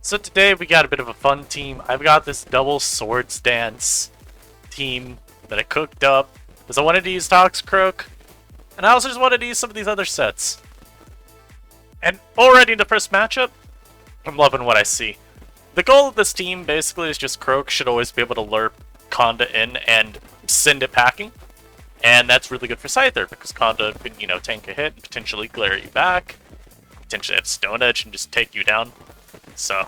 So today we got a bit of a fun team. I've got this double swords dance team that I cooked up because I wanted to use Toxicroak, and I also just wanted to use some of these other sets. And already in the first matchup, I'm loving what I see. The goal of this team basically is just Croak should always be able to lure Conda in and send it packing. And that's really good for Scyther because Conda can, tank a hit and potentially glare you back, potentially have Stone Edge and just take you down. So,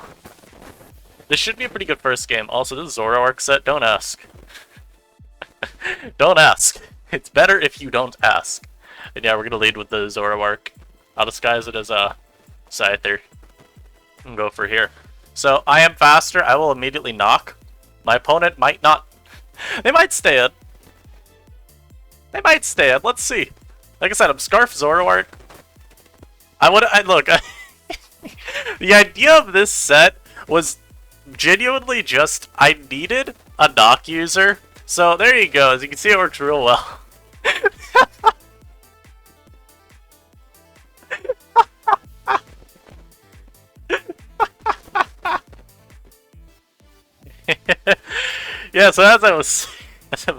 this should be a pretty good first game. Also, this Zoroark set, don't ask. Don't ask. It's better if you don't ask. And yeah, we're gonna lead with the Zoroark. I'll disguise it as a Scyther and go for here. So, I am faster. I will immediately knock. My opponent might not. They might stay in. They might stay in. Let's see. Like I said, I'm Scarf Zoroark. Look. The idea of this set was genuinely just, I needed a knock user. So there you go. As you can see, it works real well. Yeah, so as I was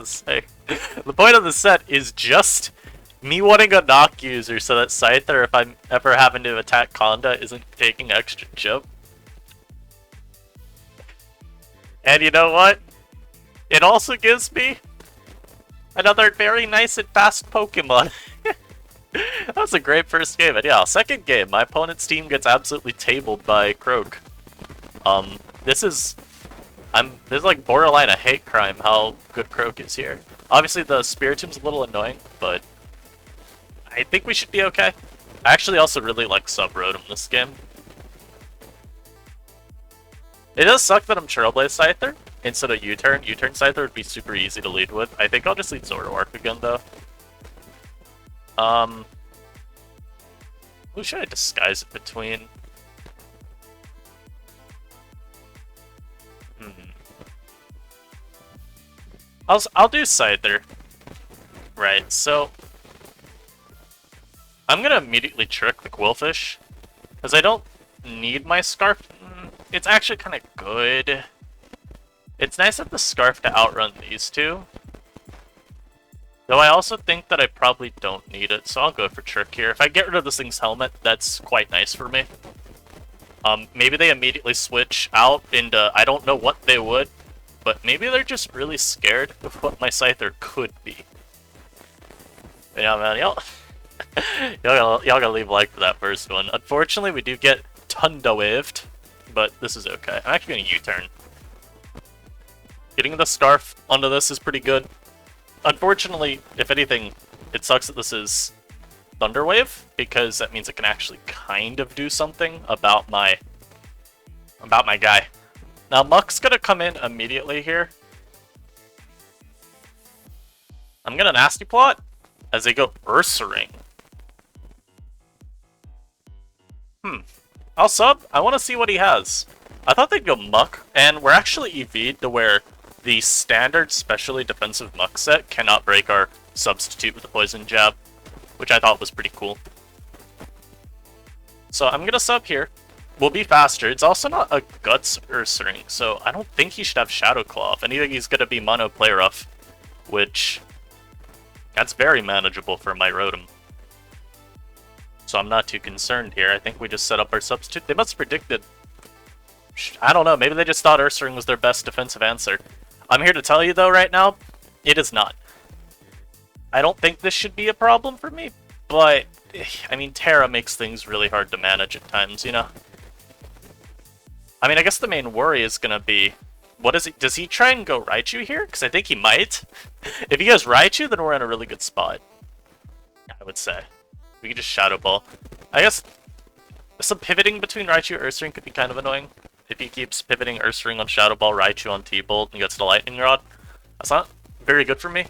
saying, the point of the set is just me wanting a knock user so that Scyther, if I'm ever having to attack Conda, isn't taking extra chip. And you know what? It also gives me another very nice and fast Pokemon. That was a great first game. And yeah, second game, my opponent's team gets absolutely tabled by Croak. This is like borderline a hate crime how good Croak is here. Obviously the Spiritom's a little annoying, but I think we should be okay. I actually also really like Sub-Rotom this game. It does suck that I'm Trailblaze Scyther instead of U-Turn. U-Turn Scyther would be super easy to lead with. I think I'll just lead Zoroark again, though. Who should I disguise it between? I'll do Scyther. Right, so I'm gonna immediately trick the Quillfish, because I don't need my Scarf. It's actually kind of good. It's nice of the Scarf to outrun these two. Though I also think that I probably don't need it, so I'll go for Trick here. If I get rid of this thing's helmet, that's quite nice for me. Maybe they immediately switch out into, I don't know what they would, but maybe they're just really scared of what my Scyther could be. Yeah, man, y'all gotta leave a like for that first one. Unfortunately, we do get Tunda Waved, but this is okay. I'm actually gonna U-turn. Getting the Scarf onto this is pretty good. Unfortunately, if anything, it sucks that this is Thunder Wave, because that means it can actually kind of do something about my guy. Now, Muck's gonna come in immediately here. I'm gonna Nasty Plot as they go Ursaring. I'll sub. I want to see what he has. I thought they'd go Muck, and we're actually EV'd to where the standard specially defensive Muck set cannot break our substitute with the Poison Jab, which I thought was pretty cool. So I'm gonna sub here. We'll be faster. It's also not a Guts Ursaring, so I don't think he should have Shadow Claw. If anything, he's gonna be Mono Play Rough, which that's very manageable for my Rotom. So I'm not too concerned here. I think we just set up our substitute. They must have predicted... I don't know, maybe they just thought Ursaring was their best defensive answer. I'm here to tell you, though, right now, it is not. I don't think this should be a problem for me, but, I mean, Terra makes things really hard to manage at times, you know? I mean, I guess the main worry is gonna be, what is it? Does he try and go Raichu here? Because I think he might. If he goes Raichu, then we're in a really good spot, I would say. We can just Shadow Ball. I guess some pivoting between Raichu and Ursaring could be kind of annoying. If he keeps pivoting Ursaring on Shadow Ball, Raichu on T-Bolt, and gets the Lightning Rod. That's not very good for me.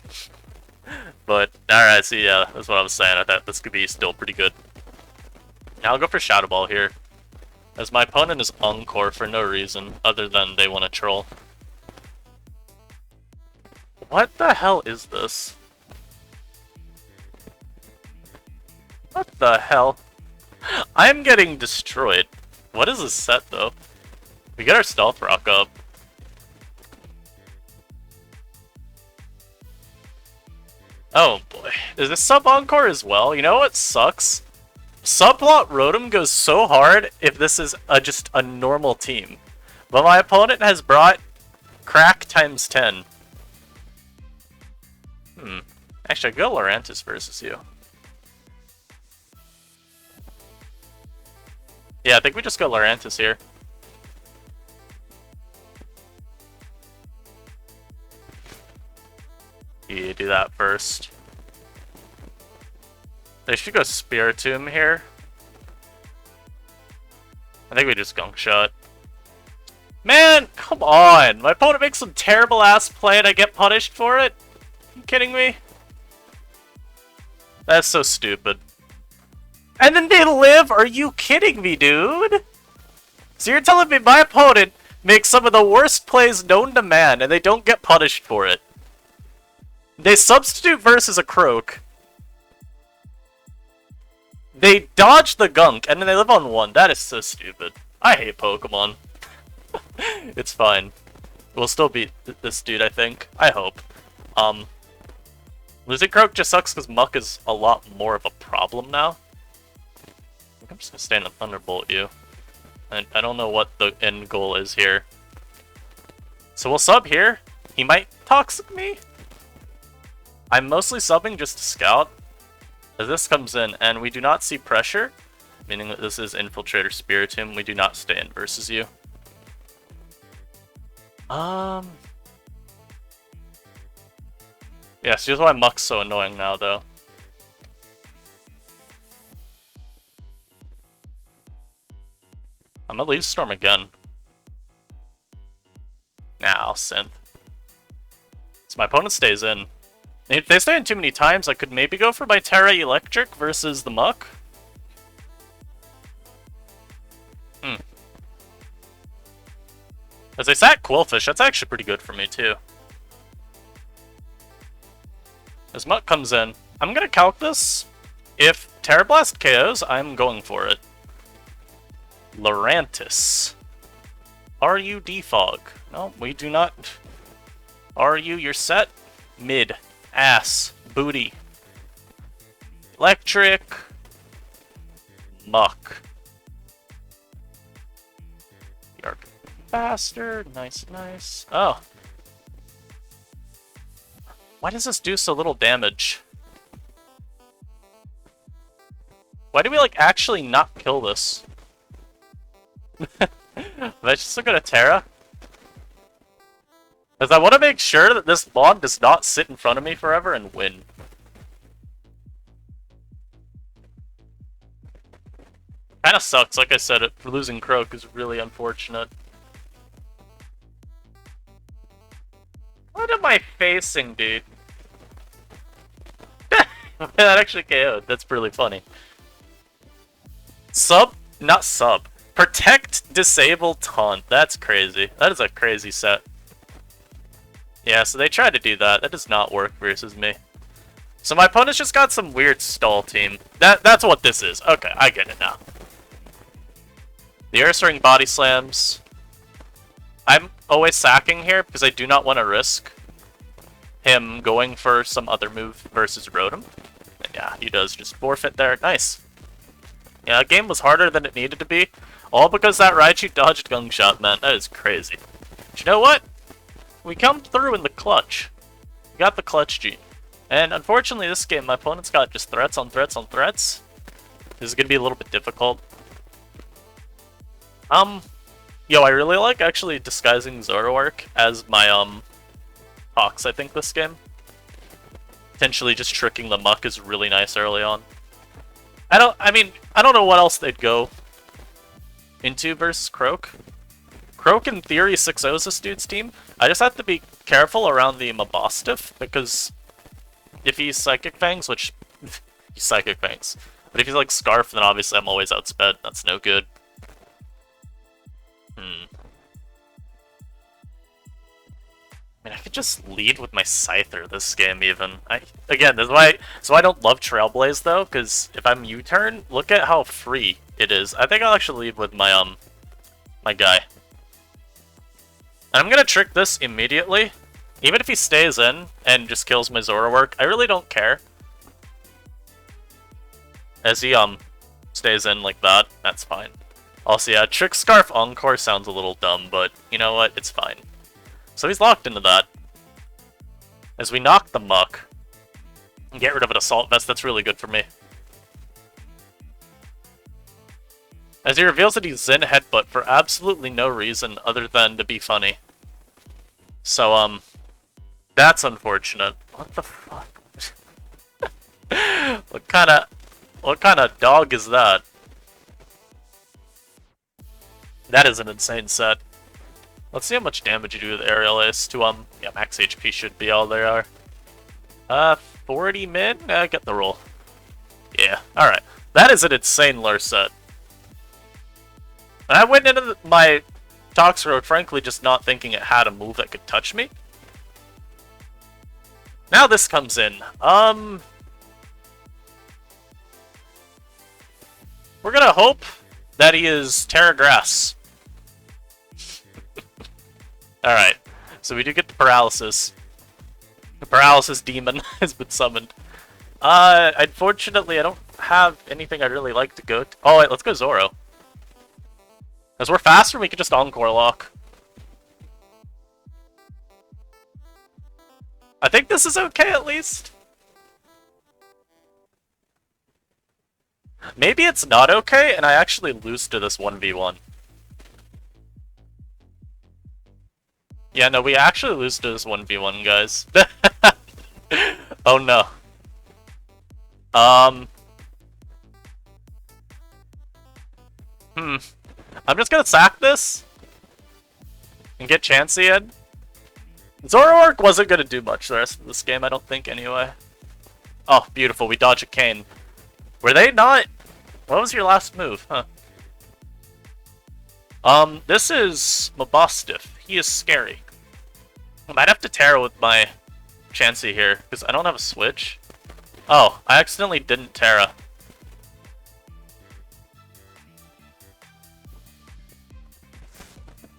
But, alright, so yeah, that's what I was saying. I thought this could be still pretty good. Now I'll go for Shadow Ball here, as my opponent is Encore for no reason, other than they want to troll. What the hell is this? What the hell? I'm getting destroyed. What is this set, though? We get our stealth rock up. Oh boy. Is this sub encore as well? You know what sucks? Subplot Rotom goes so hard if this is just a normal team. But my opponent has brought crack times 10. Actually, I go Lurantis versus you. Yeah, I think we just go Lurantis here. You do that first. They should go Spiritomb here. I think we just Gunk Shot. Man, come on! My opponent makes some terrible ass play and I get punished for it? Are you kidding me? That's so stupid. And then they live? Are you kidding me, dude? So you're telling me my opponent makes some of the worst plays known to man and they don't get punished for it? They substitute versus a Croak. They dodge the Gunk and then they live on 1. That is so stupid. I hate Pokemon. It's fine. We'll still beat this dude, I think. I hope. Losing Croak just sucks because Muck is a lot more of a problem now. I think I'm just gonna stand and Thunderbolt you. And I don't know what the end goal is here. So we'll sub here. He might Toxic me. I'm mostly subbing just to scout. As this comes in, and we do not see pressure, meaning that this is Infiltrator Spiritomb, we do not stay in versus you. Yeah, so here's why Muck's so annoying now, though. I'm gonna leave Storm again. Nah, I'll Synth. So my opponent stays in. If they stay in too many times, I could maybe go for my Terra Electric versus the Muck. As I sat Quillfish, that's actually pretty good for me, too. As Muck comes in, I'm gonna calc this. If Terra Blast KOs, I'm going for it. Lurantis. Are you Defog? No, we do not. Are you? You're set? Mid. Ass. Booty. Electric. Muck. Yark. Bastard. Nice, nice. Oh. Why does this do so little damage? Why do we, like, actually not kill this? Let's just look at a Terra. Because I want to make sure that this Bond does not sit in front of me forever and win. Kinda sucks, like I said, losing Croak is really unfortunate. What am I facing, dude? That actually KO'd. That's really funny. Sub? Not sub. Protect, disable, taunt. That's crazy. That is a crazy set. Yeah, so they tried to do that. That does not work versus me. So my opponent's just got some weird stall team. That's what this is. Okay, I get it now. The Ursaring body slams. I'm always sacking here because I do not want to risk him going for some other move versus Rotom. And yeah, he does just forfeit there. Nice. Yeah, that game was harder than it needed to be. All because that Raichu dodged Gunk Shot, man. That is crazy. But you know what? We come through in the clutch. We got the clutch gene. And unfortunately this game, my opponent's got just threats on threats on threats. This is going to be a little bit difficult. Yo, I really like actually disguising Zoroark as my, Hawks, I think, this game. Potentially just tricking the Muck is really nice early on. I don't know what else they'd go into versus Croak. Croak, in theory, 6-0's this dude's team. I just have to be careful around the Mabostiff, because if he's Psychic Fangs, which... he's Psychic Fangs. But if he's like Scarf, then obviously I'm always outsped. That's no good. I mean, I could just lead with my Scyther this game, even. Again, this is why I don't love Trailblaze, though, because if I'm U-turn, look at how free it is. I think I'll actually lead with my, my guy. I'm gonna trick this immediately. Even if he stays in and just kills my Zoroark, I really don't care. As he, stays in like that, that's fine. Also, yeah, Trick Scarf Encore sounds a little dumb, but you know what? It's fine. So he's locked into that. As we knock the Muck and get rid of an Assault Vest, that's really good for me. As he reveals that he's Zen Headbutt for absolutely no reason other than to be funny. So, that's unfortunate. What the fuck? What kind of dog is that? That is an insane set. Let's see how much damage you do with Aerial Ace to, yeah, max HP should be all they are. 40 min? Get the roll. Yeah, alright. That is an insane lure set. And I went into my Tox Road, frankly, just not thinking it had a move that could touch me. Now this comes in. We're gonna hope that he is Terra Grass. Alright, so we do get the Paralysis. The Paralysis Demon has been summoned. Unfortunately, I don't have anything I'd really like to go to. Oh, wait, let's go Zoro. As we're faster, we can just Encore Lock. I think this is okay, at least. Maybe it's not okay, and I actually lose to this 1v1. Yeah, no, we actually lose to this 1v1, guys. Oh, no. I'm just gonna sack this and get Chansey in. Zoroark wasn't gonna do much the rest of this game, I don't think, anyway. Oh, beautiful, we dodge a cane. Were they not... What was your last move, huh? This is Mabostiff. He is scary. I might have to Terra with my Chansey here, because I don't have a switch. Oh, I accidentally didn't Terra.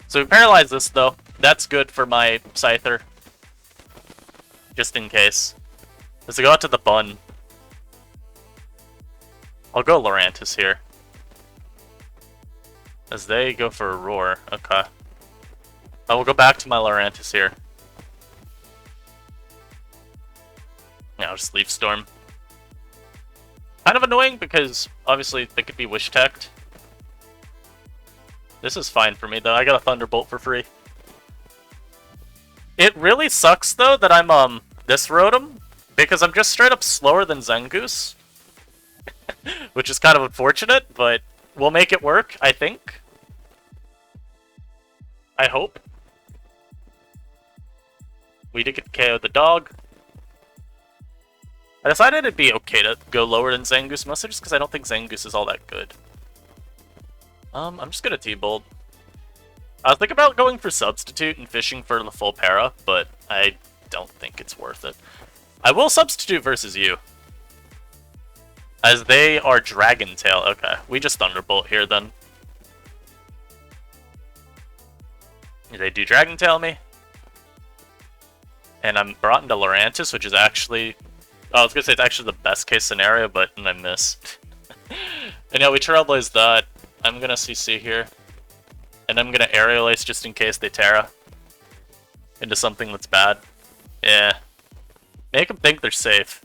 So we paralyze this, though. That's good for my Scyther. Just in case. As I go out to the bun. I'll go Lurantis here. As they go for a Roar. Okay. I will go back to my Lurantis here. Yeah, I'll just leave Storm. Kind of annoying because, obviously, they could be Wish-Teched. This is fine for me, though. I got a Thunderbolt for free. It really sucks, though, that I'm, this Rotom, because I'm just straight up slower than Zangoose. Which is kind of unfortunate, but we'll make it work, I think. I hope. We did get KO the dog. I decided it'd be okay to go lower than Zangoose, mostly just because I don't think Zangoose is all that good. I'm just gonna T-Bolt. I was thinking about going for Substitute and fishing for the full para, but I don't think it's worth it. I will Substitute versus you. As they are Dragon Tail. Okay, we just Thunderbolt here then. They do Dragon Tail me. And I'm brought into Lurantis, which is actually... Oh, I was gonna say it's actually the best case scenario, but I missed. And yeah, we Trailblaze that. I'm gonna CC here. And I'm gonna Aerial Ace just in case they Terra into something that's bad. Yeah. Make them think they're safe.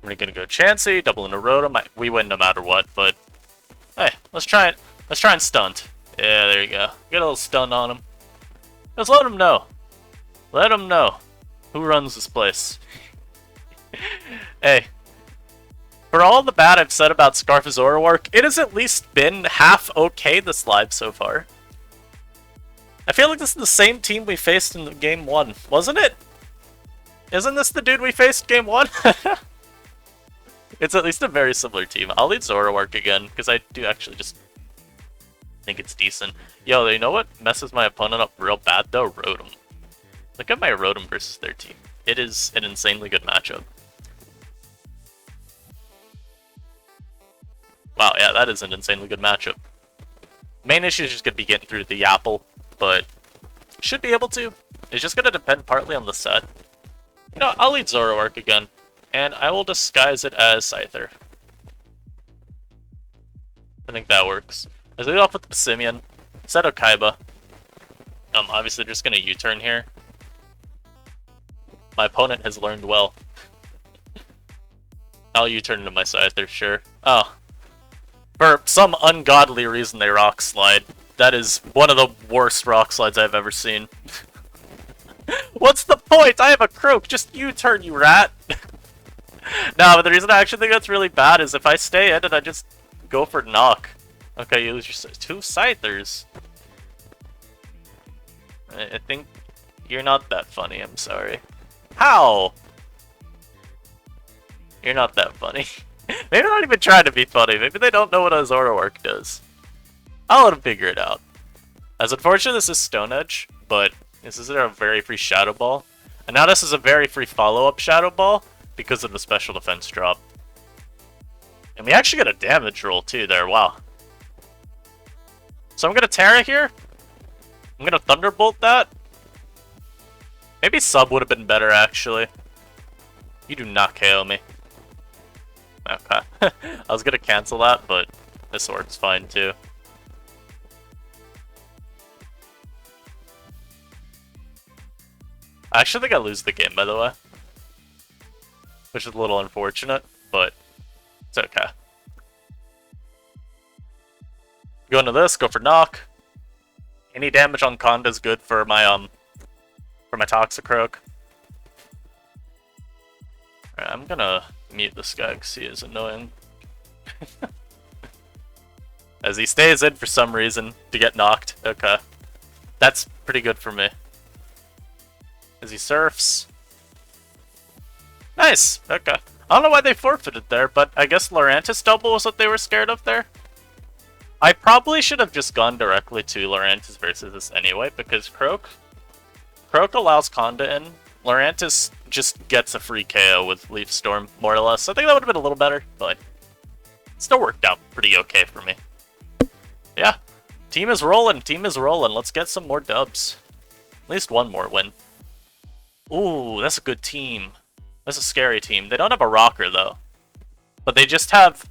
We're gonna go Chansey, double into Rotom. We win no matter what, but hey, let's try it. Let's try and stunt. Yeah, there you go. Get a little stun on him. Just let him know. Let him know who runs this place. Hey, for all the bad I've said about Scarf Zoroark, it has at least been half okay this live so far. I feel like this is the same team we faced in game 1, wasn't it? Isn't this the dude we faced game 1? It's at least a very similar team. I'll lead Zoroark again, because I do actually just think it's decent. Yo, you know what messes my opponent up real bad though? Rotom. Look at my Rotom versus their team. It is an insanely good matchup. Wow, yeah, that is an insanely good matchup. Main issue is just going to be getting through the Apple, but should be able to. It's just going to depend partly on the set. You know, I'll lead Zoroark again, and I will disguise it as Scyther. I think that works. As I lead off with the Passimian, set Okaiba. Obviously just going to U-turn here. My opponent has learned well. I'll U-turn into my Scyther, sure. Oh. For some ungodly reason, they Rock Slide. That is one of the worst Rock Slides I've ever seen. What's the point? I have a Croak. Just U-turn, you rat. No, but the reason I actually think that's really bad is if I stay in and I just go for knock. Okay, you lose your two Scythers. I think you're not that funny, I'm sorry. How? You're not that funny. Maybe they're not even trying to be funny. Maybe they don't know what a Zoroark does. I'll let them figure it out. As unfortunate this is Stone Edge, but this is a very free Shadow Ball. And now this is a very free follow-up Shadow Ball because of the special defense drop. And we actually get a damage roll too there, wow. So I'm gonna Terra here. I'm gonna Thunderbolt that. Maybe Sub would have been better actually. You do not KO me. Okay. I was gonna cancel that, but this works fine too. I actually think I lose the game, by the way. Which is a little unfortunate, but it's okay. Go into this, go for knock. Any damage on Conda is good for my Toxicroak. Alright, I'm gonna mute this guy because he is annoying. As he stays in for some reason to get knocked. Okay. That's pretty good for me. As he surfs. Nice! Okay. I don't know why they forfeited there, but I guess Lurantis double was what they were scared of there. I probably should have just gone directly to Lurantis versus this anyway, because Croak allows Conda in. Lurantis just gets a free KO with Leaf Storm, more or less. I think that would have been a little better, but it still worked out pretty okay for me. Yeah. Team is rolling, team is rolling. Let's get some more dubs. At least one more win. Ooh, that's a good team. That's a scary team. They don't have a rocker, though. But they just have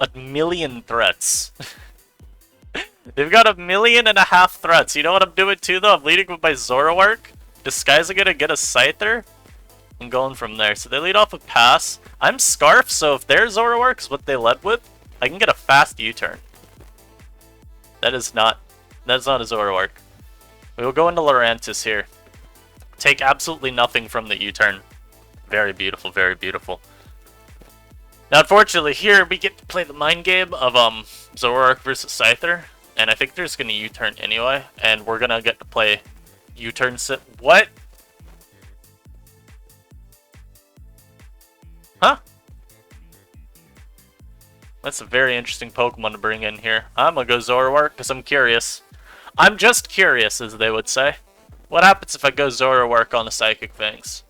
a million threats. They've got 1.5 million threats. You know what I'm doing, too, though? I'm leading with my Zoroark, disguising it to get a Scyther, and going from there. So they lead off with Pass. I'm Scarf, so if their Zoroark is what they led with, I can get a fast U-turn. That's not a Zoroark. We will go into Lurantis here. Take absolutely nothing from the U-turn. Very beautiful, very beautiful. Now, unfortunately, here we get to play the mind game of Zoroark versus Scyther, and I think they're just going to U-turn anyway, and we're going to get to play U-turn sit. What? Huh? That's a very interesting Pokemon to bring in here. I'm going to go Zoroark because I'm curious. I'm just curious, as they would say. What happens if I go Zoroark on the Psychic Fangs?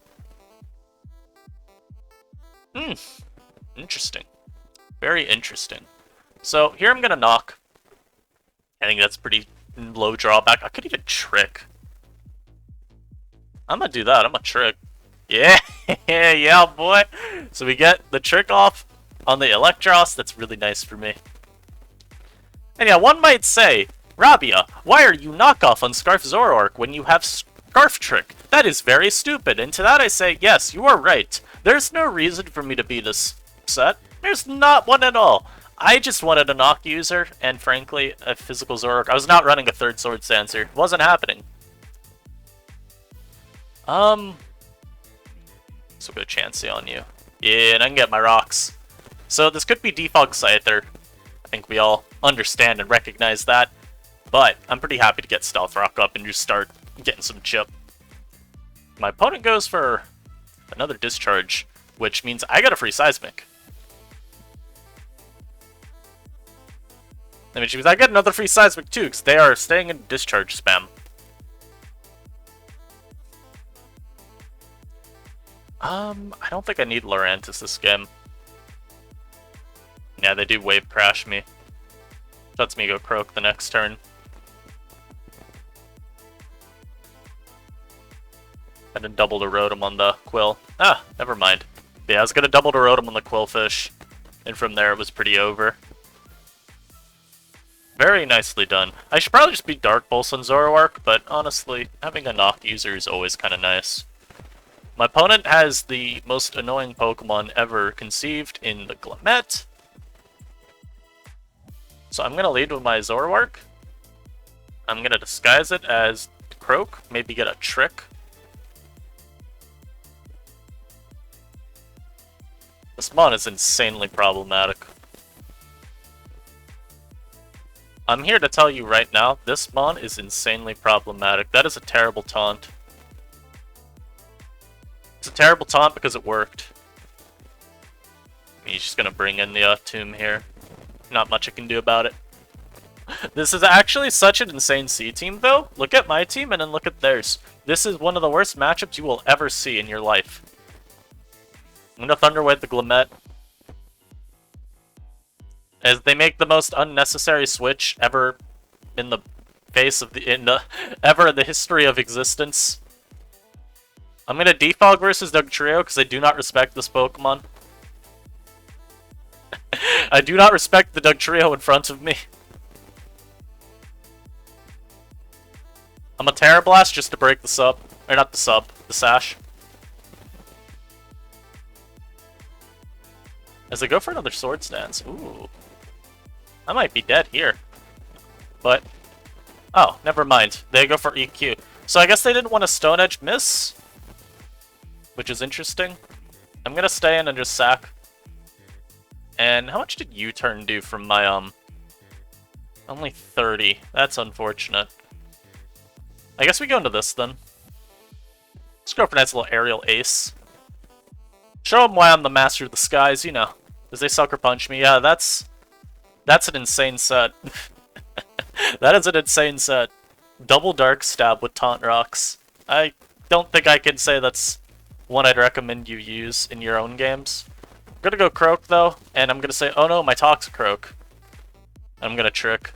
Interesting. Very interesting. So, here I'm gonna knock. I think that's pretty low drawback. I could even trick. I'm gonna do that. I'm gonna trick. Yeah! Yeah, boy! So we get the trick off on the Electros. That's really nice for me. And yeah, one might say, Rabia, why are you knockoff on Scarf Zoroark when you have Scarf Trick? That is very stupid. And to that I say, yes, you are right. There's no reason for me to be this set. There's not one at all. I just wanted a knock user, and frankly, a physical Zoroark. I was not running a third Sword Dancer. It wasn't happening. So go Chansey on you. Yeah, and I can get my rocks. So this could be Defog Scyther. I think we all understand and recognize that. But I'm pretty happy to get Stealth Rock up and just start getting some chip. My opponent goes for another Discharge, which means I got a free Seismic. Which means I get another free Seismic too, because they are staying in Discharge spam. I don't think I need Lurantis this game. Yeah, they do wave crash me. Lets me go croak the next turn. And then double to Rotom on the Quill. Ah, never mind. Yeah, I was gonna double to Rotom on the Quillfish. And from there it was pretty over. Very nicely done. I should probably just be Dark Pulse on Zoroark, but honestly, having a knock user is always kind of nice. My opponent has the most annoying Pokemon ever conceived in the Glammet. So I'm gonna lead with my Zoroark. I'm gonna disguise it as Croak, maybe get a Trick. This mon is insanely problematic. I'm here to tell you right now, this mon is insanely problematic. That is a terrible taunt. It's a terrible taunt because it worked. He's just gonna bring in the Tomb here. Not much I can do about it. This is actually such an insane C team, though. Look at my team and then look at theirs. This is one of the worst matchups you will ever see in your life. I'm gonna Thunder Wave the Glammet. As they make the most unnecessary switch ever in the face of ever in the history of existence. I'm gonna defog versus Dugtrio because I do not respect this Pokemon. I do not respect the Dugtrio in front of me. I'm a Terra Blast just to break the sub. Or not the sub, the sash. As I go for another Swords Dance. Ooh. I might be dead here. But... oh, never mind. They go for EQ. So I guess they didn't want a Stone Edge miss. Which is interesting. I'm gonna stay in and just sack. And how much did U-turn do from my, only 30. That's unfortunate. I guess we go into this, then. Let's go for a nice little aerial ace. Show them why I'm the master of the skies, you know. As they sucker punch me. Yeah, that's an insane set. That is an insane set. Double Dark Stab with Taunt Rocks. I don't think I can say that's one I'd recommend you use in your own games. I'm gonna go Croak, though, and I'm gonna say, oh no, my Toxicroak. I'm gonna Trick.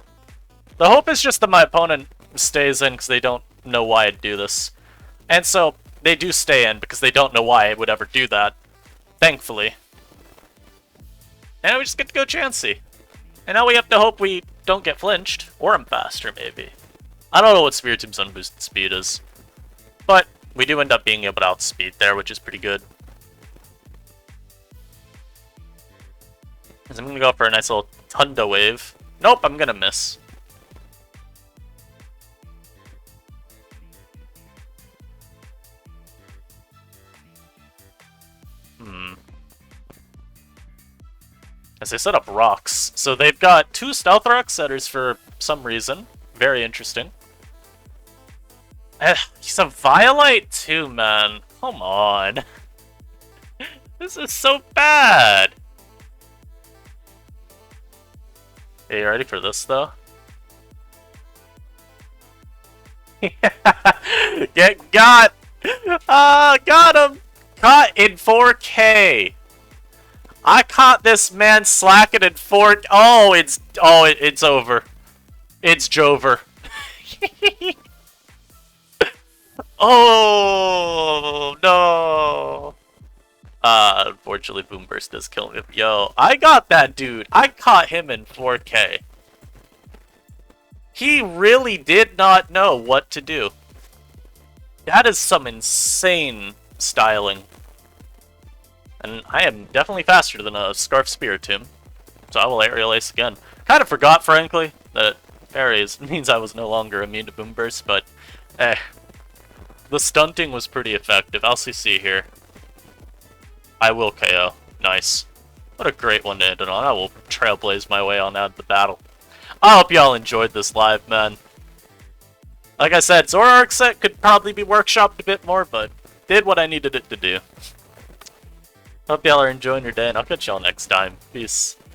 The hope is just that my opponent stays in because they don't know why I'd do this. And so, they do stay in because they don't know why I would ever do that. Thankfully. And we just get to go Chansey. And now we have to hope we don't get flinched. Or I'm faster, maybe. I don't know what Spiritom's unboosted speed is. But we do end up being able to outspeed there, which is pretty good. So I'm going to go for a nice little Thunder Wave. Nope, I'm going to miss. As they set up rocks. So they've got 2 Stealth Rock setters for some reason. Very interesting. He's a Violite too, man. Come on. This is so bad. Hey, you ready for this, though? Get got! Got him! Caught in 4K! I caught this man slacking in 4... it's over. It's Jover. Oh, no. Unfortunately, Boom Burst does kill him. Yo, I got that dude. I caught him in 4K. He really did not know what to do. That is some insane styling. And I am definitely faster than a Scarf Spiritomb. So I will Aerial Ace again. Kind of forgot, frankly, that Aries means I was no longer immune to Boom Burst, but the stunting was pretty effective. LCC here. I will KO. Nice. What a great one to end it on. I will trailblaze my way on out of the battle. I hope y'all enjoyed this live, man. Like I said, Zoroark set could probably be workshopped a bit more, but did what I needed it to do. Hope y'all are enjoying your day, and I'll catch y'all next time. Peace.